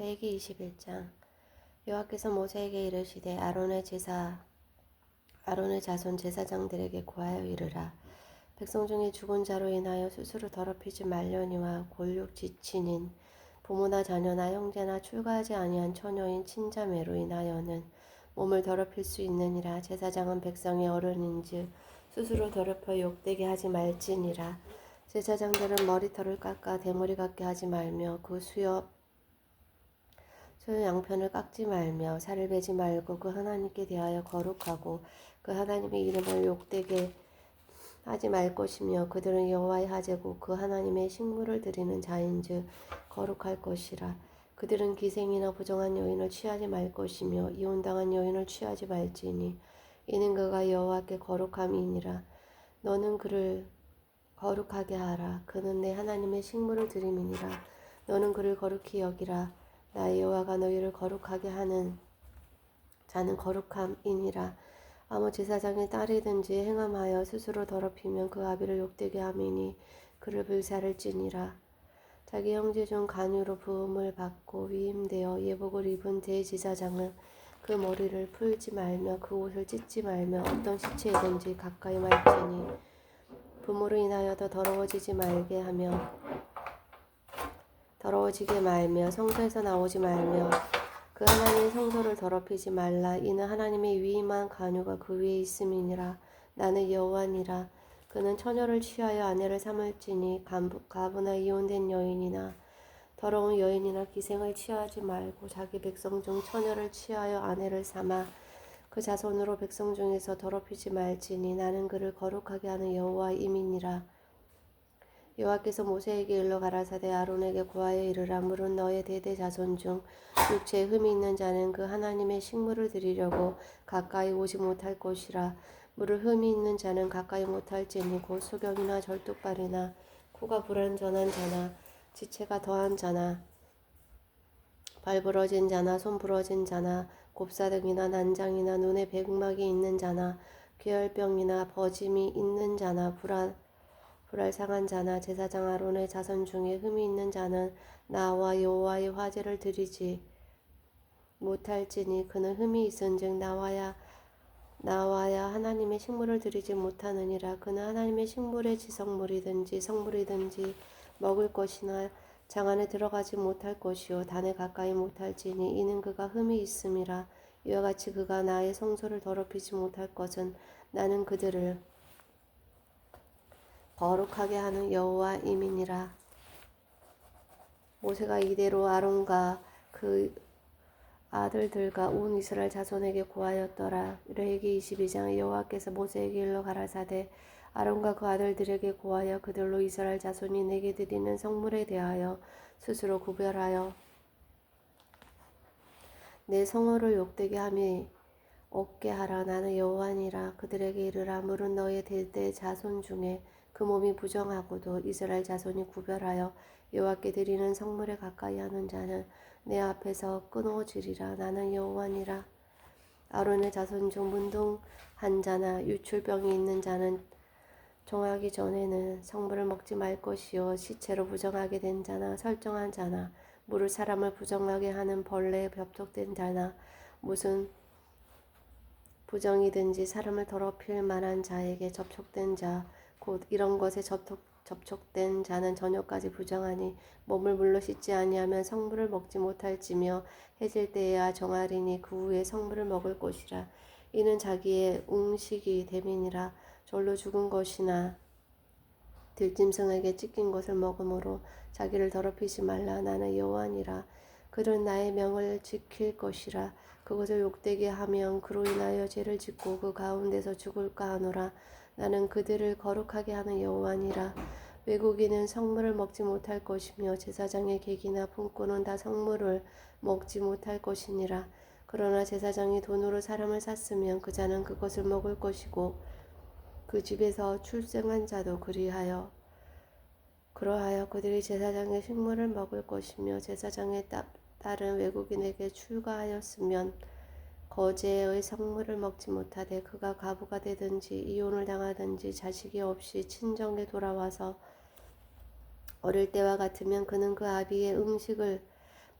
레위기 21장. 여호와께서 모세에게 이르시되 아론의 자손 제사장들에게 고하여 이르라. 백성 중에 죽은 자로 인하여 스스로 더럽히지 말려니와 골육 지친인 부모나 자녀나 형제나 출가하지 아니한 처녀인 친자매로 인하여는 몸을 더럽힐 수 있느니라. 제사장은 백성의 어른인즉 스스로 더럽혀 욕되게 하지 말지니라. 제사장들은 머리털을 깎아 대머리 같게 하지 말며 그 수염 양편을 깎지 말며 살을 베지 말고 그 하나님께 대하여 거룩하고 그 하나님의 이름을 욕되게 하지 말 것이며 그들은 여호와의 하제고 그 하나님의 식물을 드리는 자인즉 거룩할 것이라. 그들은 기생이나 부정한 여인을 취하지 말 것이며 이혼당한 여인을 취하지 말지니 이는 그가 여호와께 거룩함이니라. 너는 그를 거룩하게 하라. 그는 내 하나님의 식물을 드림이니라. 너는 그를 거룩히 여기라. 나의 여호와가 너희를 거룩하게 하는 자는 거룩함이니라. 아무 제사장의 딸이든지 행함하여 스스로 더럽히면 그 아비를 욕되게 함이니 그를 불살을지니라. 자기 형제 중 간유로 부음을 받고 위임되어 예복을 입은 대제사장은 그 머리를 풀지 말며 그 옷을 찢지 말며 어떤 시체이든지 가까이 말지니 부모로 인하여 더 더러워지게 말며 성소에서 나오지 말며 그 하나님의 성소를 더럽히지 말라. 이는 하나님의 위임한 간유가 그 위에 있음이니라. 나는 여호와니라. 그는 처녀를 취하여 아내를 삼을지니 가부나 이혼된 여인이나 더러운 여인이나 기생을 취하지 말고 자기 백성 중 처녀를 취하여 아내를 삼아 그 자손으로 백성 중에서 더럽히지 말지니 나는 그를 거룩하게 하는 여호와임이니라. 여호와께서 모세에게 일러 가라사대 아론에게 고하여 이르라. 물은 너의 대대 자손 중 육체에 흠이 있는 자는 그 하나님의 식물을 드리려고 가까이 오지 못할 것이라. 물을 흠이 있는 자는 가까이 못할지니 곧 소경이나 절뚝발이나 코가 불완전한 자나 지체가 더한 자나 발 부러진 자나 손 부러진 자나 곱사등이나 난장이나 눈에 백막이 있는 자나 괴혈병이나 버짐이 있는 자나 불알 상한 자나 제사장 아론의 자손 중에 흠이 있는 자는 나와 여호와의 화제를 드리지 못할지니 그는 흠이 있은즉 나와야 하나님의 식물을 드리지 못하느니라. 그는 하나님의 식물의 지성물이든지 성물이든지 먹을 것이나 장 안에 들어가지 못할 것이요 단에 가까이 못할지니 이는 그가 흠이 있음이라. 이와 같이 그가 나의 성소를 더럽히지 못할 것은 나는 그들을 거룩하게 하는 여호와임이니라. 모세가 이대로 아론과 그 아들들과 온 이스라엘 자손에게 고하였더라. 레위기 22장. 여호와께서 모세에게 일러 가라사대 아론과 그 아들들에게 고하여 그들로 이스라엘 자손이 내게 드리는 성물에 대하여 스스로 구별하여 내 성호를 욕되게 함이 없게 하라. 나는 여호와니라. 그들에게 이르라. 물은 너의 대대 자손 중에 그 몸이 부정하고도 이스라엘 자손이 구별하여 여호와께 드리는 성물에 가까이 하는 자는 내 앞에서 끊어지리라. 나는 여호와니라. 아론의 자손 중 문둥한 자나 유출병이 있는 자는 종하기 전에는 성물을 먹지 말 것이요 시체로 부정하게 된 자나 설정한 자나 물을 사람을 부정하게 하는 벌레에 접촉된 자나 무슨 부정이든지 사람을 더럽힐 만한 자에게 접촉된 자 곧 이런 것에 접촉된 자는 저녁까지 부정하니 몸을 물로 씻지 아니하면 성물을 먹지 못할지며 해질 때에야 정하리니 그 후에 성물을 먹을 것이라. 이는 자기의 웅식이 됨이니라. 절로 죽은 것이나 들짐승에게 찢긴 것을 먹으므로 자기를 더럽히지 말라. 나는 여호와니라. 그들은 나의 명을 지킬 것이라. 그것을 욕되게 하면 그로 인하여 죄를 짓고 그 가운데서 죽을까 하노라. 나는 그들을 거룩하게 하는 여호와니라. 외국인은 성물을 먹지 못할 것이며 제사장의 객이나 품꾼은 다 성물을 먹지 못할 것이니라. 그러나 제사장이 돈으로 사람을 샀으면 그 자는 그것을 먹을 것이고 그 집에서 출생한 자도 그러하여 그들이 제사장의 식물을 먹을 것이며 제사장의 딸은 외국인에게 출가하였으면 거제의 성물을 먹지 못하되 그가 가부가 되든지 이혼을 당하든지 자식이 없이 친정에 돌아와서 어릴 때와 같으면 그는 그 아비의 음식을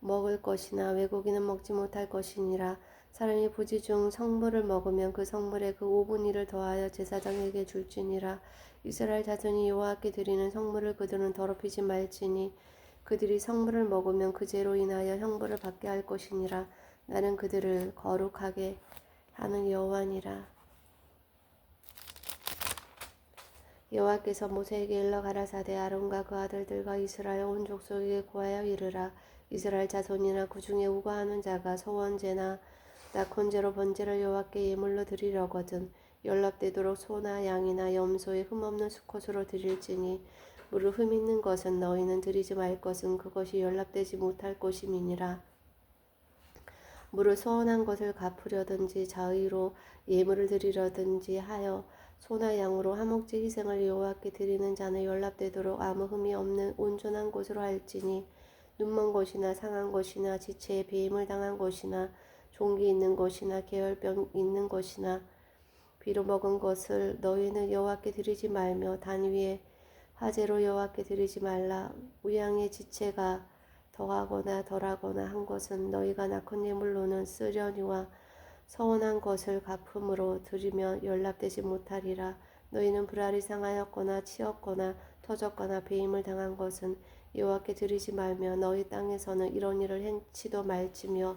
먹을 것이나 외국인은 먹지 못할 것이니라. 사람이 부지 중 성물을 먹으면 그 성물에 그 5분의 1을 더하여 제사장에게 줄지니라. 이스라엘 자손이 여호와께 드리는 성물을 그들은 더럽히지 말지니 그들이 성물을 먹으면 그 죄로 인하여 형벌을 받게 할 것이니라. 나는 그들을 거룩하게 하는 여호와니라. 여호와께서 모세에게 일러 가라사대 아론과 그 아들들과 이스라엘 온 족속에게 고하여 이르라. 이스라엘 자손이나 그 중에 우거하는 자가 소원제나 낙혼제로 번제를 여호와께 예물로 드리려거든 연락되도록 소나 양이나 염소의 흠없는 수컷으로 드릴지니 무릇 흠 있는 것은 너희는 드리지 말 것은 그것이 연락되지 못할 것임이니라. 무릇 소원한 것을 갚으려든지 자의로 예물을 드리려든지 하여 소나 양으로 화목제 희생을 여호와께 드리는 자는 연락되도록 아무 흠이 없는 온전한 것으로 할지니 눈먼 것이나 상한 것이나 지체에 배임을 당한 것이나 종기 있는 것이나 계열병 있는 것이나 비로 먹은 것을 너희는 여호와께 드리지 말며 단 위에 화제로 여호와께 드리지 말라. 우양의 지체가 더하거나 덜하거나 한 것은 너희가 낙헌 예물로는 쓰려니와 서원한 것을 갚음으로 드리면 연락되지 못하리라. 너희는 불알이 상하였거나 치었거나 터졌거나 배임을 당한 것은 여호와께 드리지 말며 너희 땅에서는 이런 일을 행치도 말지며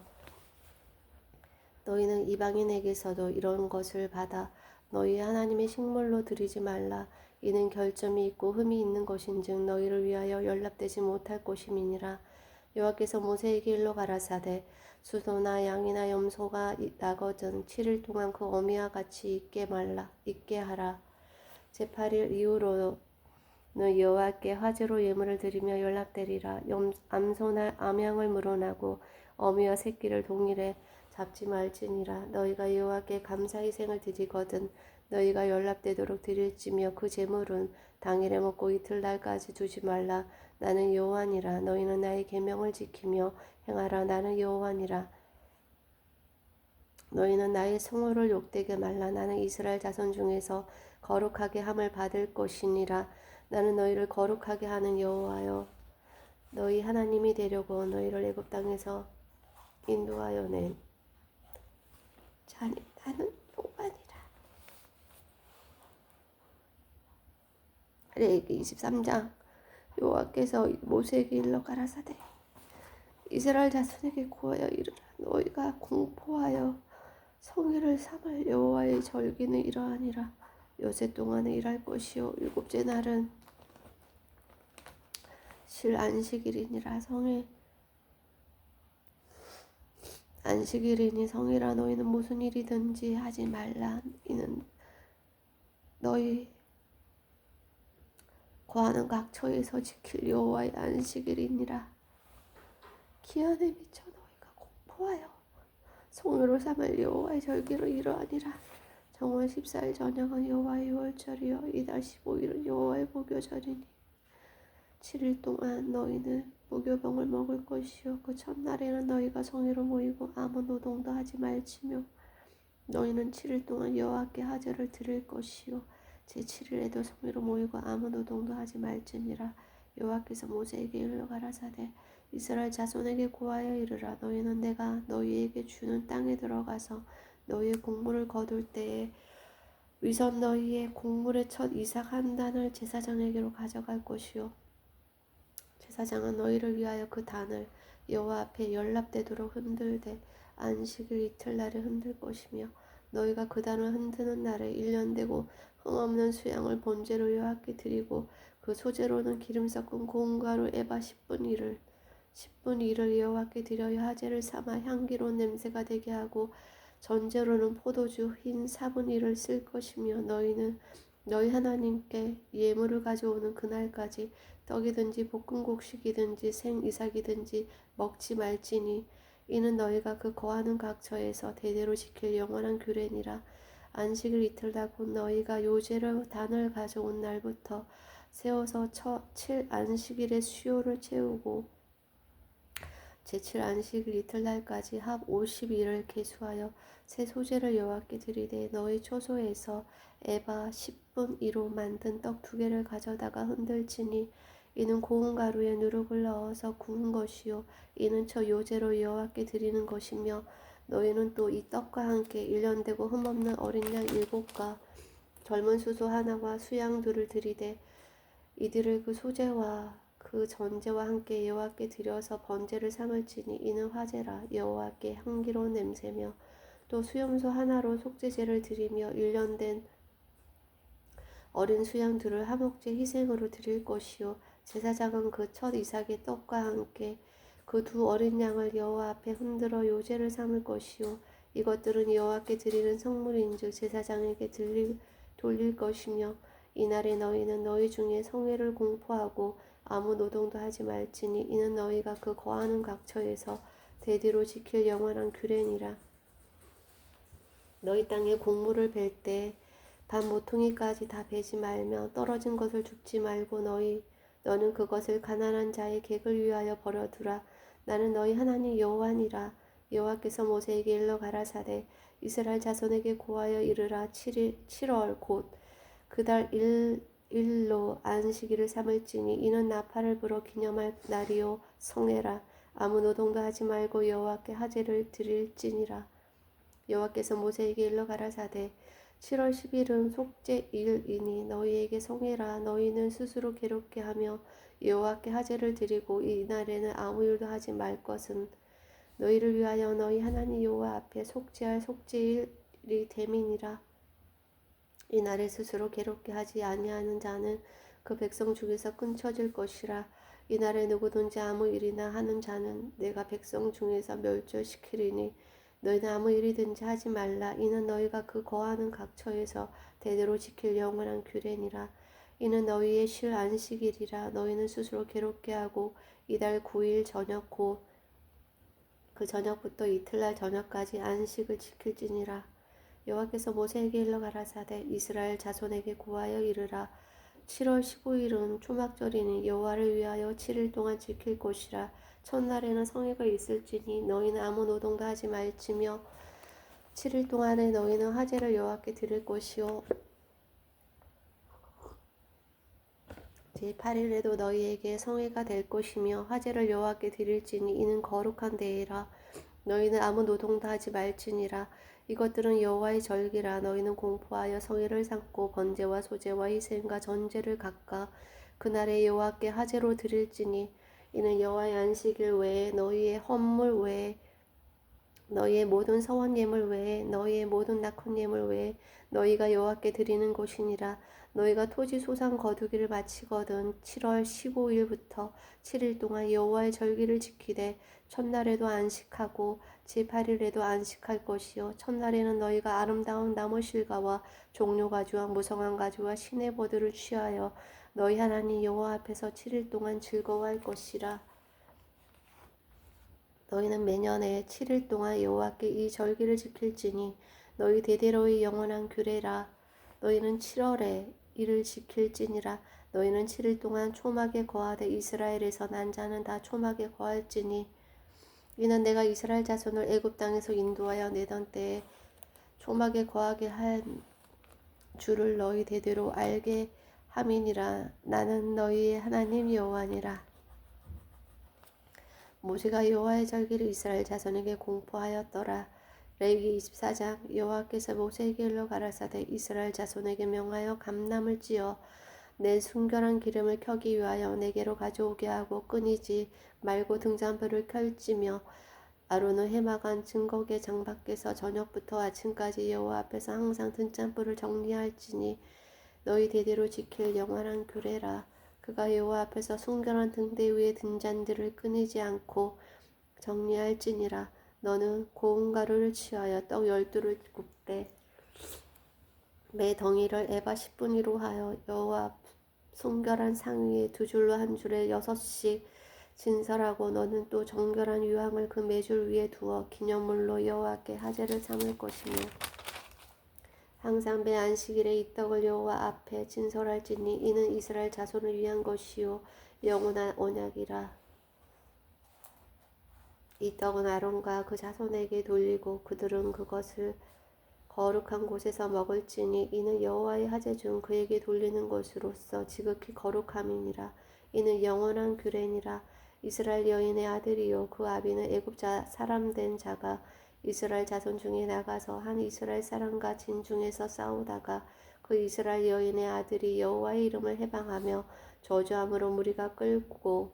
너희는 이방인에게서도 이런 것을 받아 너희 하나님의 식물로 드리지 말라. 이는 결점이 있고 흠이 있는 것인즉 너희를 위하여 연락되지 못할 것임이니라. 여호와께서 모세에게 일러 가라사대 수소나 양이나 염소가 나거든 7일 동안 그 어미와 같이 있게 하라. 제8일 이후로는 여호와께 화제로 예물을 드리며 연락되리라. 암소나 암양을 물어나고 어미와 새끼를 동일에 잡지 말지니라. 너희가 여호와께 감사희생을 드리거든 너희가 연락되도록 드릴지며 그 제물은 당일에 먹고 이틀날까지 두지 말라. 나는 여호와니라. 너희는 나의 계명을 지키며 행하라. 나는 여호와니라. 너희는 나의 성호를 욕되게 말라. 나는 이스라엘 자손 중에서 거룩하게 함을 받을 것이니라. 나는 너희를 거룩하게 하는 여호와여 너희 하나님이 되려고 너희를 애굽 땅에서 인도하여 낸 자니 나는 여호와니라. 레위기 23장. 여호와께서 모세에게 일러 가라사대 이스라엘 자손에게 구하여 이르라. 너희가 공포하여 성회를 삼을 여호와의 절기는 이러하니라. 여세 동안에 일할 것이요 일곱째 날은 실 안식일이니라. 성회 안식일이니 성이라. 너희는 무슨 일이든지 하지 말라. 이는 너희 거하는 각처에서 지킬 여호와의 안식일이니라. 기한에 미쳐 너희가 공포하여 성회로 삼을 여호와의 절기로 이러하니라. 정월 14일 저녁은 여호와의 유월절이요 이달 15일은 여호와의 무교절이니 7일 동안 너희는 무교병을 먹을 것이요 그 첫날에는 너희가 성회로 모이고 아무 노동도 하지 말지며 너희는 7일 동안 여호와께 하제를 드릴 것이요 제7일에도 성회로 모이고 아무 노동도 하지 말지니라. 여호와께서 모세에게 일러 가라사대 이스라엘 자손에게 고하여 이르라. 너희는 내가 너희에게 주는 땅에 들어가서 너희의 곡물을 거둘 때에 위선 너희의 곡물의 첫 이삭 한 단을 제사장에게로 가져갈 것이요 제사장은 너희를 위하여 그 단을 여호와 앞에 연락되도록 흔들되 안식일 이틀날에 흔들 것이며 너희가 그 단을 흔드는 날에 1년 되고 흠없는 수양을 번제로 여호와께 드리고 그 소재로는 기름 섞은 고운 가루 에바 10분의 1을 여호와께 드려 화제를 삼아 향기로운 냄새가 되게 하고 전제로는 포도주 흰 4분의 1을 쓸 것이며 너희는 너희 하나님께 예물을 가져오는 그날까지 떡이든지 볶은 곡식이든지 생 이삭이든지 먹지 말지니 이는 너희가 그 거하는 각처에서 대대로 지킬 영원한 규례니라. 안식일 이틀다 곧 너희가 요제를 단을 가져온 날부터 세워서 첫 7안식일의 수요를 채우고 제7안식일 이틀날까지 합 50일을 계수하여 새 소재를 여호와께 드리되 너희 초소에서 에바 10분의 1로 만든 떡 2개를 가져다가 흔들지니 이는 고운 가루에 누룩을 넣어서 구운 것이요 이는 저 요제로 여호와께 드리는 것이며 너희는 또 이 떡과 함께 일련되고 흠없는 어린 양 7과 젊은 수소 하나와 수양 둘을 드리되 이들을 그 소제와 그 전제와 함께 여호와께 드려서 번제를 삼을지니 이는 화제라 여호와께 향기로운 냄새며 또 수염소 하나로 속죄제를 드리며 일련된 어린 수양 둘을 화목제 희생으로 드릴 것이요 제사장은 그 첫 이삭의 떡과 함께 그 두 어린 양을 여호와 앞에 흔들어 요제를 삼을 것이요 이것들은 여호와께 드리는 성물인즉 제사장에게 돌릴 것이며 이날에 너희는 너희 중에 성회를 공포하고 아무 노동도 하지 말지니 이는 너희가 그 거하는 각처에서 대대로 지킬 영원한 규례니라. 너희 땅에 곡물을 벨 때 반 모퉁이까지 다 베지 말며 떨어진 것을 줍지 말고 너는 그것을 가난한 자의 객을 위하여 버려두라. 나는 너희 하나님 여호와니라. 여호와께서 모세에게 일러 가라사대 이스라엘 자손에게 고하여 이르라. 7월 곧 그달 1일로 안식일을 삼을지니 이는 나팔을 불어 기념할 날이요 성회라. 아무 노동도 하지 말고 여호와께 하제를 드릴지니라. 여호와께서 모세에게 일러 가라사대 7월 10일은 속죄일이니 너희에게 성회라. 너희는 스스로 괴롭게 하며 여호와께 하제를 드리고 이 날에는 아무 일도 하지 말 것은 너희를 위하여 너희 하나님 여호와 앞에 속죄할 속죄일이 됨이니라. 이 날에 스스로 괴롭게 하지 아니하는 자는 그 백성 중에서 끊쳐질 것이라. 이 날에 누구든지 아무 일이나 하는 자는 내가 백성 중에서 멸절시키리니 너희는 아무 일이든지 하지 말라. 이는 너희가 그 거하는 각처에서 대대로 지킬 영원한 규례니라. 이는 너희의 실 안식일이라. 너희는 스스로 괴롭게 하고 이달 9일 저녁 곧 그 저녁부터 이틀날 저녁까지 안식을 지킬지니라. 여호와께서 모세에게 일러 가라사대 이스라엘 자손에게 고하여 이르라. 7월 15일은 초막절이니 여호와를 위하여 7일 동안 지킬 것이라. 첫날에는 성회가 있을지니 너희는 아무 노동도 하지 말지며 7일 동안에 너희는 화제를 여호와께 드릴 것이요 제8일에도 너희에게 성회가 될 것이며 화제를 여호와께 드릴지니 이는 거룩한 데이라. 너희는 아무 노동도 하지 말지니라. 이것들은 여호와의 절기라. 너희는 공포하여 성회를 삼고 번제와 소제와 희생과 전제를 각각 그날에 여호와께 화제로 드릴지니 이는 여호와의 안식일 외에 너희의 헌물 외에 너희의 모든 서원 예물 외에 너희의 모든 낙헌 예물 외에 너희가 여호와께 드리는 것이니라. 너희가 토지 소산 거두기를 마치거든 7월 15일부터 7일 동안 여호와의 절기를 지키되 첫날에도 안식하고 제8일에도 안식할 것이요 첫날에는 너희가 아름다운 나무 실과와 종려 가지와 무성한 가지와 시내 버드를 취하여 너희 하나님 여호와 앞에서 7일 동안 즐거워할 것이라. 너희는 매년에 7일 동안 여호와께 이 절기를 지킬지니 너희 대대로의 영원한 규례라. 너희는 7월에 이를 지킬지니라. 너희는 7일 동안 초막에 거하되 이스라엘에서 난 자는 다 초막에 거할지니 이는 내가 이스라엘 자손을 애굽 땅에서 인도하여 내던 때에 초막에 거하게 한 주를 너희 대대로 알게 함이니라. 나는 너희의 하나님 여호와니라. 모세가 여호와의 절기를 이스라엘 자손에게 공포하였더라. 레위기 24장 여호와께서 모세에게 일러 가라사대 이스라엘 자손에게 명하여 감람을 찧어 내 순결한 기름을 켜기 위하여 내게로 가져오게 하고 끊이지 말고 등잔불을 켤지며 아론은 해마간 증거계 장 밖에서 저녁부터 아침까지 여호와 앞에서 항상 등잔불을 정리할지니 너희 대대로 지킬 영원한 규례라. 그가 여호와 앞에서 순결한 등대 위에 등잔들을 끊이지 않고 정리할지니라. 너는 고운 가루를 취하여 떡 12를 굽되 매 덩이를 에바 10분위로 하여 여호와 앞 순결한 상 위에 2줄로 한 줄에 6씩 진설하고 너는 또 정결한 유황을 그 매줄 위에 두어 기념물로 여호와께 하제를 삼을 것이며 항상 매 안식일에 이 떡을 여호와 앞에 진설할지니 이는 이스라엘 자손을 위한 것이요 영원한 언약이라. 이 떡은 아론과 그 자손에게 돌리고 그들은 그것을 거룩한 곳에서 먹을지니 이는 여호와의 하제 중 그에게 돌리는 것으로서 지극히 거룩함이니라. 이는 영원한 규례니라. 이스라엘 여인의 아들이요 그 아비는 애굽 사람 된 자가 이스라엘 자손 중에 나가서 한 이스라엘 사람과 진중에서 싸우다가 그 이스라엘 여인의 아들이 여호와의 이름을 해방하며 저주함으로 무리가 끌고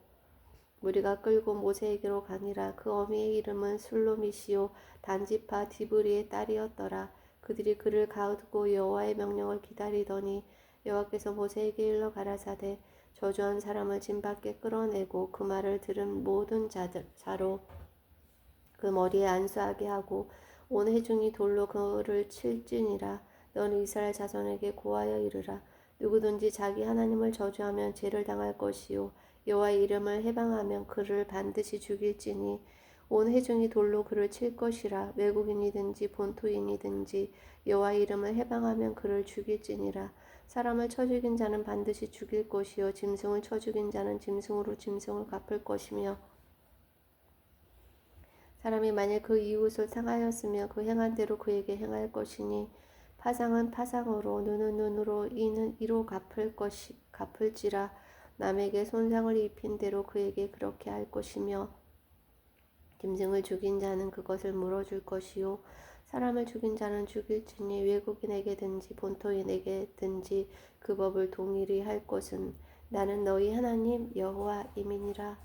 모세에게로 가니라. 그 어미의 이름은 슬로미시요 단지파 디브리의 딸이었더라. 그들이 그를 가두고 여호와의 명령을 기다리더니 여호와께서 모세에게 일러 가라사대 저주한 사람을 진 밖에 끌어내고 그 말을 들은 모든 자로 그 머리에 안수하게 하고 온 회중이 돌로 그를 칠지니라. 너는 이스라엘 자손에게 고하여 이르라. 누구든지 자기 하나님을 저주하면 죄를 당할 것이요 여호와의 이름을 해방하면 그를 반드시 죽일지니 온 회중이 돌로 그를 칠 것이라. 외국인이든지 본토인이든지 여호와의 이름을 해방하면 그를 죽일지니라. 사람을 쳐 죽인 자는 반드시 죽일 것이요 짐승을 쳐 죽인 자는 짐승으로 짐승을 갚을 것이며 사람이 만일 그 이웃을 상하였으면 그 행한 대로 그에게 행할 것이니 파상은 파상으로 눈은 눈으로 이는 이로 갚을지라. 남에게 손상을 입힌 대로 그에게 그렇게 할 것이며 짐승을 죽인 자는 그것을 물어줄 것이요 사람을 죽인 자는 죽일지니 외국인에게든지 본토인에게든지 그 법을 동일히 할 것은 나는 너희 하나님 여호와임이니라.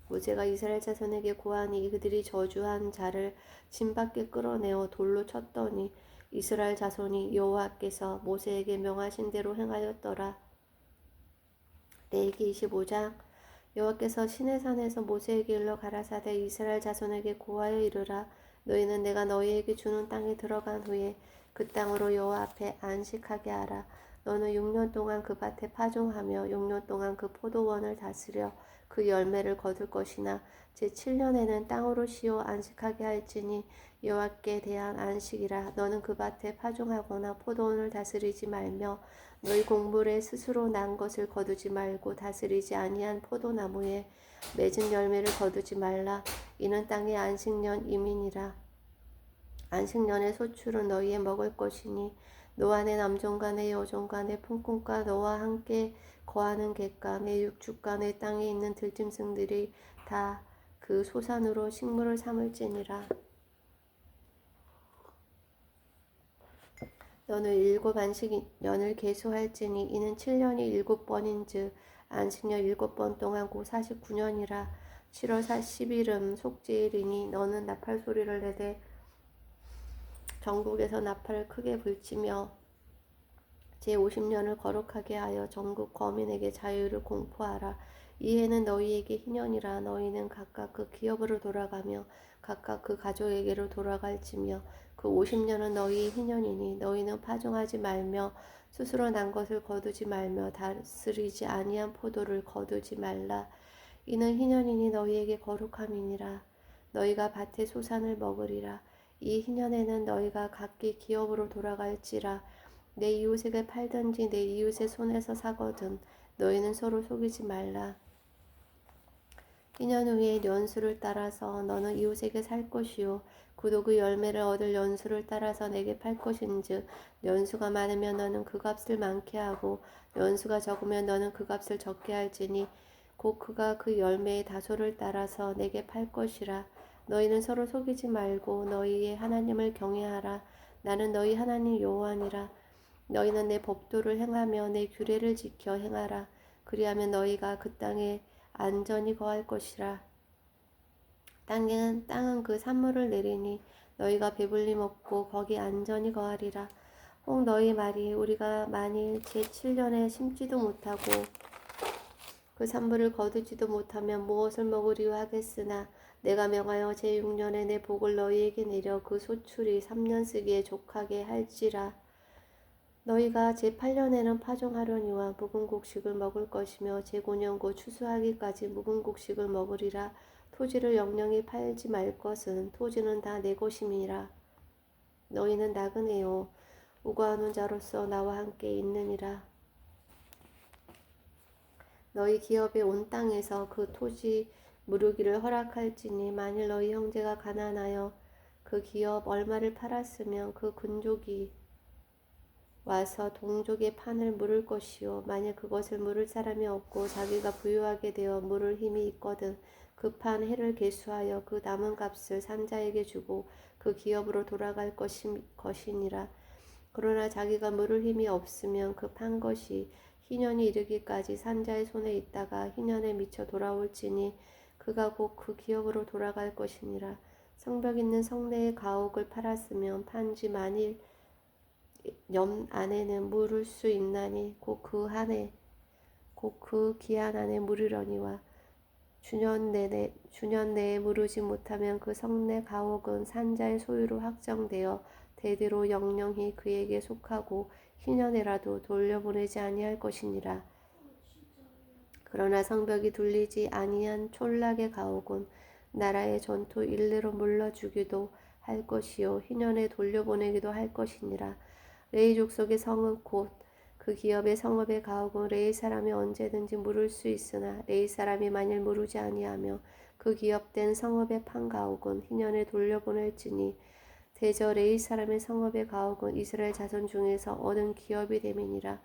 모세가 이스라엘 자손에게 고하니 그들이 저주한 자를 진 밖에 끌어내어 돌로 쳤더니 이스라엘 자손이 여호와께서 모세에게 명하신 대로 행하였더라. 레위기 25장. 여호와께서 시내산에서 모세에게 일러 가라사대 이스라엘 자손에게 고하여 이르라. 너희는 내가 너희에게 주는 땅에 들어간 후에 그 땅으로 여호와 앞에 안식하게 하라. 너는 6년 동안 그 밭에 파종하며 6년 동안 그 포도원을 다스려 그 열매를 거둘 것이나 제7년에는 땅으로 쉬어 안식하게 할지니 여호와께 대한 안식이라. 너는 그 밭에 파종하거나 포도원을 다스리지 말며 너희 곡물에 스스로 난 것을 거두지 말고 다스리지 아니한 포도나무에 맺은 열매를 거두지 말라. 이는 땅의 안식년 이민이라. 안식년의 소출은 너희의 먹을 것이니 노아 내 남종과 내 여종과 내 품꾼과 너와 함께 거하는 객과 내 육축과 내 땅에 있는 들짐승들이 다 그 소산으로 식물을 삼을지니라. 너는 7 안식년을 계수할지니 이는 7년이 7번인즉 안식년 7번 동안 곧 49년이라. 7월 10일은 속죄일이니 너는 나팔 소리를 내되 전국에서 나팔을 크게 불치며 제50년을 거룩하게 하여 전국 거민에게 자유를 공포하라. 이 해는 너희에게 희년이라. 너희는 각각 그 기업으로 돌아가며 각각 그 가족에게로 돌아갈지며 그 50년은 너희의 희년이니 너희는 파종하지 말며 스스로 난 것을 거두지 말며 다스리지 아니한 포도를 거두지 말라. 이는 희년이니 너희에게 거룩함이니라. 너희가 밭의 소산을 먹으리라. 이 희년에는 너희가 각기 기업으로 돌아갈지라. 내 이웃에게 팔든지 내 이웃의 손에서 사거든 너희는 서로 속이지 말라. 2년 후에 연수를 따라서 너는 이웃에게 살 것이요 그도 그 열매를 얻을 연수를 따라서 내게 팔 것인즉 연수가 많으면 너는 그 값을 많게 하고 연수가 적으면 너는 그 값을 적게 할지니 곧 그가 그 열매의 다소를 따라서 내게 팔 것이라. 너희는 서로 속이지 말고 너희의 하나님을 경외하라. 나는 너희 하나님 여호와니라. 너희는 내 법도를 행하며 내 규례를 지켜 행하라. 그리하면 너희가 그 땅에 안전히 거할 것이라. 땅은 그 산물을 내리니 너희가 배불리 먹고 거기 안전히 거하리라. 혹 너희 말이 우리가 만일 제7년에 심지도 못하고 그 산물을 거두지도 못하면 무엇을 먹으리요 하겠으나 내가 명하여 제6년에 내 복을 너희에게 내려 그 소출이 3년 쓰기에 족하게 할지라. 너희가 제8년에는 파종하려니와 묵은 곡식을 먹을 것이며 제9년 곧 추수하기까지 묵은 곡식을 먹으리라. 토지를 영영히 팔지 말 것은 토지는 다 내 것임이라. 너희는 나그네요 우거하는 자로서 나와 함께 있느니라. 너희 기업의 온 땅에서 그 토지 무르기를 허락할지니 만일 너희 형제가 가난하여 그 기업 얼마를 팔았으면 그 근족이 와서 동족의 판을 물을 것이요 만일 그것을 물을 사람이 없고 자기가 부유하게 되어 물을 힘이 있거든 그 판 해를 계수하여 그 남은 값을 산자에게 주고 그 기업으로 돌아갈 것이니라. 그러나 자기가 물을 힘이 없으면 그 판 것이 희년이 이르기까지 산자의 손에 있다가 희년에 미쳐 돌아올지니 그가 곧 그 기업으로 돌아갈 것이니라. 성벽 있는 성내의 가옥을 팔았으면 판지 만일 년 안에는 물을 수 있나니 곧 그 기한 안에 물으려니와 주년 내에 물으지 못하면 그 성내 가옥은 산자의 소유로 확정되어 대대로 영영히 그에게 속하고 희년에라도 돌려보내지 아니할 것이니라. 그러나 성벽이 둘리지 아니한 촌락의 가옥은 나라의 전토 일례로 물러주기도 할 것이요 희년에 돌려보내기도 할 것이니라. 레위 족속의 성읍 곧 그 기업의 성읍의 가옥은 레위 사람이 언제든지 물을 수 있으나 레위 사람이 만일 물으지 아니하며 그 기업된 성읍의 판 가옥은 희년에 돌려보낼지니 대저 레위 사람의 성읍의 가옥은 이스라엘 자손 중에서 얻은 기업이 됨이니라.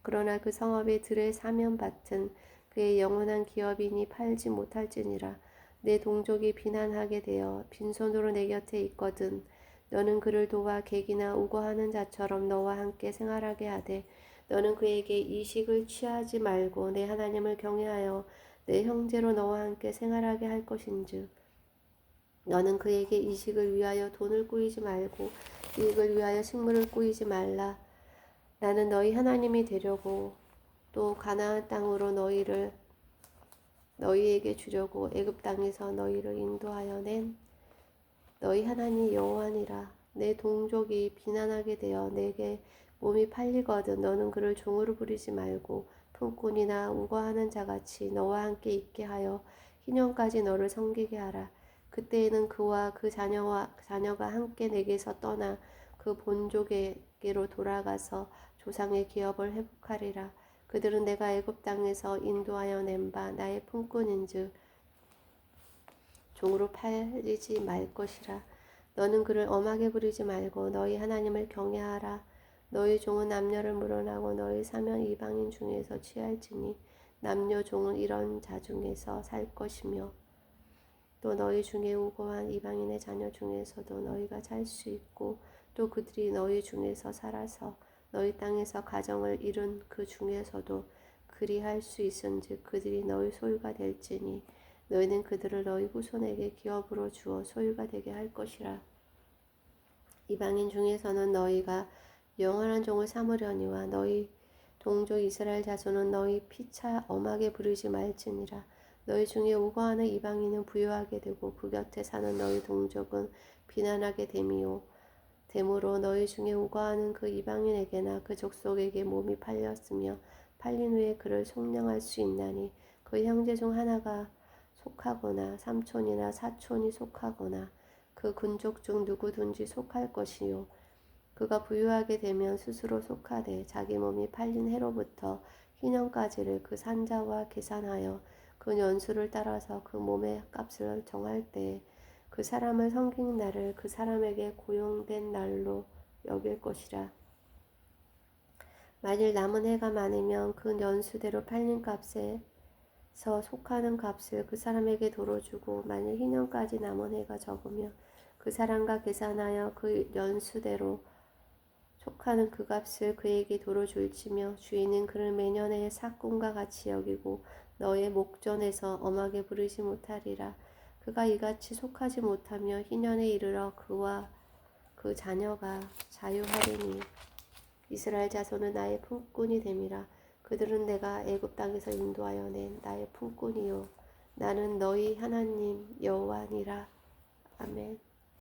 그러나 그 성읍의 들에 사면 밭은 그의 영원한 기업이니 팔지 못할지니라. 내 동족이 비난하게 되어 빈손으로 내 곁에 있거든 너는 그를 도와 객이나 우거하는 자처럼 너와 함께 생활하게 하되 너는 그에게 이식을 취하지 말고 내 하나님을 경외하여 내 형제로 너와 함께 생활하게 할 것인즉 너는 그에게 이식을 위하여 돈을 꾸이지 말고 이익을 위하여 식물을 꾸이지 말라. 나는 너희 하나님이 되려고 또 가나안 땅으로 너희에게 주려고 애굽 땅에서 너희를 인도하여 낸 너희 하나님 여호와니라. 내 동족이 비난하게 되어 내게 몸이 팔리거든 너는 그를 종으로 부리지 말고 품꾼이나 우거하는 자같이 너와 함께 있게 하여 희년까지 너를 섬기게 하라. 그때에는 그와 그 자녀가 함께 내게서 떠나 그 본족에게로 돌아가서 조상의 기업을 회복하리라. 그들은 내가 애굽 땅에서 인도하여 낸 바 나의 품꾼인즉 종으로 팔리지 말 것이라. 너는 그를 엄하게 부리지 말고 너희 하나님을 경외하라. 너희 종은 남녀를 물어나고 너희 사면 이방인 중에서 취할지니 남녀 종은 이런 자 중에서 살 것이며 또 너희 중에 우고한 이방인의 자녀 중에서도 너희가 살 수 있고 또 그들이 너희 중에서 살아서 너희 땅에서 가정을 이룬 그 중에서도 그리할 수 있은즉 그들이 너희 소유가 될지니 너희는 그들을 너희 후손에게 기업으로 주어 소유가 되게 할 것이라. 이방인 중에서는 너희가 영원한 종을 삼으려니와 너희 동족 이스라엘 자손은 너희 피차 엄하게 부르지 말지니라. 너희 중에 우거하는 이방인은 부유하게 되고 그 곁에 사는 너희 동족은 비난하게 되므로 너희 중에 우거하는 그 이방인에게나 그 족속에게 몸이 팔렸으며 팔린 후에 그를 속량할 수 있나니 그 형제 중 하나가 속하거나 삼촌이나 사촌이 속하거나 그 군족 중 누구든지 속할 것이요 그가 부유하게 되면 스스로 속하되 자기 몸이 팔린 해로부터 희년까지를 그 산자와 계산하여 그 연수를 따라서 그 몸의 값을 정할 때에 그 사람을 섬긴 날을 그 사람에게 고용된 날로 여길 것이라. 만일 남은 해가 많으면 그 연수대로 팔린 값에서 속하는 값을 그 사람에게 도로 주고 만일 희년까지 남은 해가 적으면 그 사람과 계산하여 그 연수대로 속하는 그 값을 그에게 도로 줄지며 주인은 그를 매년의 삭금과 같이 여기고 너의 목전에서 엄하게 부르지 못하리라. 그가 이같이 속하지 못하며 희년에 이르러 그와 그 자녀가 자유하리니 이스라엘 자손은 나의 품꾼이 됨이라. 그들은 내가 애굽 땅에서 인도하여 낸 나의 품꾼이요 나는 너희 하나님 여호와니라. 아멘.